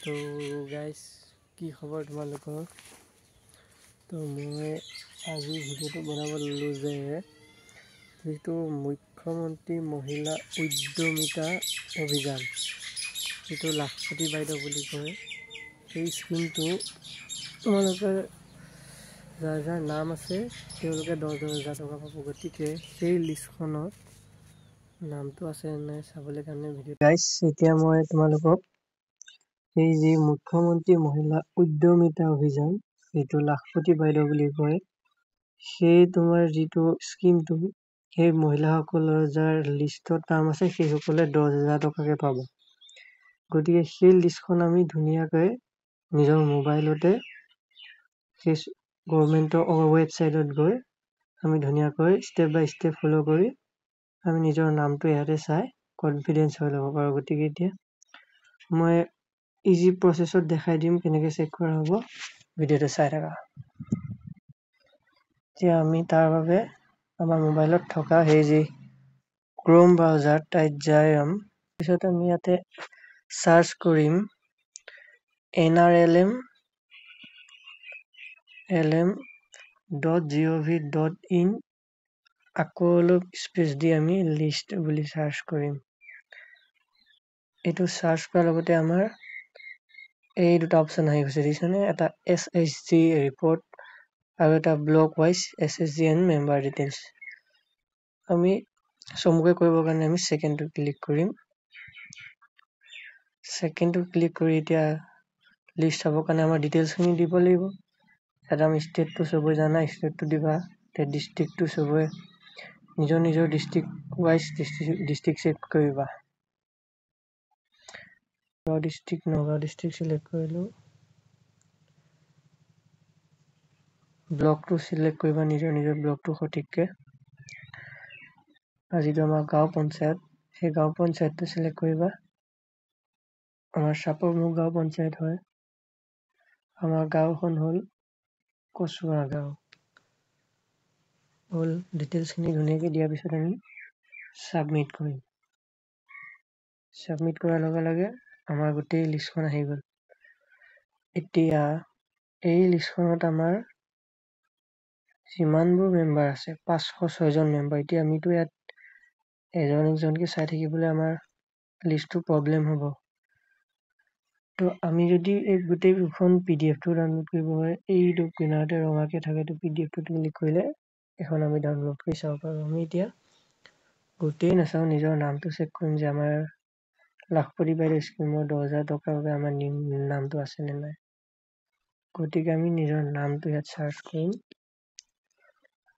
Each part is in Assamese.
তো গাইজ কি খবৰ তোমালোকৰ? তো মই আজি ভিডিঅ'টো বনাব ল'লোঁ যে যিটো মুখ্যমন্ত্ৰী মহিলা উদ্যমিতা অভিযান, যিটো লাখপতি বাইদেউ বুলি কয়, সেই স্কিমটো তোমালোকে যাৰ যাৰ নাম আছে তেওঁলোকে 10,000 টকা পাব। গতিকে সেই লিষ্টখনত নামটো আছে নাই চাবলৈ কাৰণে ভিডিঅ'। গাইজ এতিয়া মই তোমালোকক এই যি মুখ্যমন্ত্ৰী মহিলা উদ্যমিতা অভিযান, যিটো লাখপতি বাইদেউ বুলি কয়, সেই তোমাৰ যিটো স্কিমটো, সেই মহিলাসকলৰ যাৰ লিষ্টত নাম আছে সেইসকলে 10,000 টকাকৈ পাব। গতিকে সেই লিষ্টখন আমি ধুনীয়াকৈ নিজৰ মোবাইলতে সেই গভৰ্ণমেণ্টৰ ৱেবছাইটত গৈ আমি ধুনীয়াকৈ ষ্টেপ বাই ষ্টেপ ফ'ল' কৰি আমি নিজৰ নামটো ইয়াতে চাই কনফিডেঞ্চ হৈ ল'ব পাৰোঁ। গতিকে এতিয়া মই ইজি প্ৰচেছত দেখাই দিম কেনেকৈ চেক কৰা হ'ব, ভিডিঅ'টো চাই থাকা। এতিয়া আমি তাৰ বাবে আমাৰ মোবাইলত থকা সেই যি ক্ৰোম ব্ৰাউজাৰ তাত যাই পিছত আমি ইয়াতে চাৰ্চ কৰিম nrlm.gov.in, আকৌ অলপ স্পেচ দি আমি লিষ্ট বুলি চাৰ্চ কৰিম। এইটো চাৰ্চ কৰাৰ লগতে আমাৰ এই দুটা অপশ্যন আহি গৈছে, দেখিছেনে? এটা SHG ৰিপৰ্ট আৰু এটা block wise SHG and member details. আমি চমুকৈ কৰিবৰ কাৰণে আমি ছেকেণ্ডটো ক্লিক কৰিম। ছেকেণ্ডটো ক্লিক কৰি এতিয়া লিষ্ট চাবৰ কাৰণে আমাৰ ডিটেইলছখিনি দিব লাগিব। ইয়াত আমি ষ্টেটটো চবৰে জানা, ষ্টেটটো দিবা। এতিয়া ডিষ্ট্ৰিক্টটো চবৰে নিজৰ নিজৰ ডিষ্ট্ৰিক্ট ৱাইজ ডিষ্ট্ৰিক্ট ছেট কৰিবা। নগাঁও ডিষ্ট্ৰিক্ট চিলেক্ট কৰিলোঁ। ব্লকটো চিলেক্ট কৰিবা, নিজৰ নিজৰ ব্লকটো সঠিককৈ। আৰু যিটো আমাৰ গাঁও পঞ্চায়ত, সেই গাঁও পঞ্চায়তটো চিলেক্ট কৰিবা। আমাৰ চাপৰমুখ গাঁও পঞ্চায়ত হয়। আমাৰ গাঁওখন হ'ল কচুৱা গাঁও। হ'ল ডিটেইলছখিনি ধুনীয়াকৈ দিয়াৰ পিছত আমি ছাবমিট কৰিম। ছাবমিট কৰাৰ লগে লগে আমাৰ গোটেই লিষ্টখন আহি গ'ল। এতিয়া এই লিষ্টখনত আমাৰ যিমানবোৰ মেম্বাৰ আছে 506জন মেম্বাৰ। এতিয়া আমিতো ইয়াত এজন একজনকৈ চাই থাকিবলৈ আমাৰ লিষ্টটো প্ৰব্লেম হ'ব। তো আমি যদি এই গোটেইখন PDF-টো ডাউনলোড কৰিব হয়, এইটো কিনাৰতে ৰঙাকৈ থাকে, PDF-টো ক্লিক কৰিলে এখন আমি ডাউনলোড কৰি চাব পাৰোঁ। আমি এতিয়া গোটেই নাচাওঁ, নিজৰ নামটো চেক কৰিম যে আমাৰ লাখপতি বাইদেউ স্কিমৰ 10,000 টকাৰ বাবে আমাৰ নামটো আছেনে নাই। গতিকে আমি নিজৰ নামটো ইয়াত চাৰ্চ কৰিম।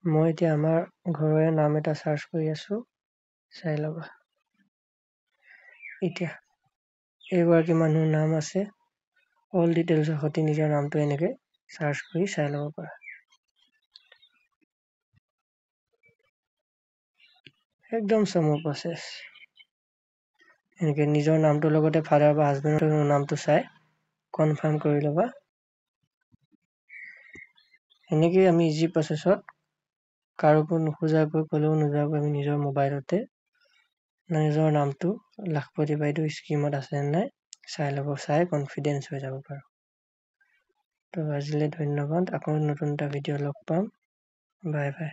মই এতিয়া আমাৰ ঘৰৰে নাম এটা চাৰ্চ কৰি আছোঁ, চাই ল'বা। এতিয়া এইগৰাকী মানুহৰ নাম আছে, অল ডিটেইলছৰ সৈতে নিজৰ নামটো এনেকৈ চাৰ্চ কৰি চাই ল'ব পাৰা। একদম চমু প্ৰচেছ। এনেকৈ নিজৰ নামটোৰ লগতে ফাদাৰ বা হাজবেণ্ডৰ নামটো চাই কনফাৰ্ম কৰি ল'বা। এনেকেই আমি ইজি প্ৰচেছত কাৰোকো নোখোজাকৈ ক'লেও নোযোৱাকৈ আমি নিজৰ মোবাইলতে নিজৰ নামটো লাখপতি বাইদেউ স্কিমত আছে নাই চাই কনফিডেঞ্চ হৈ যাব পাৰোঁ। তো আজিলৈ ধন্যবাদ। আকৌ নতুন এটা ভিডিঅ' লগ পাম। Bye bye.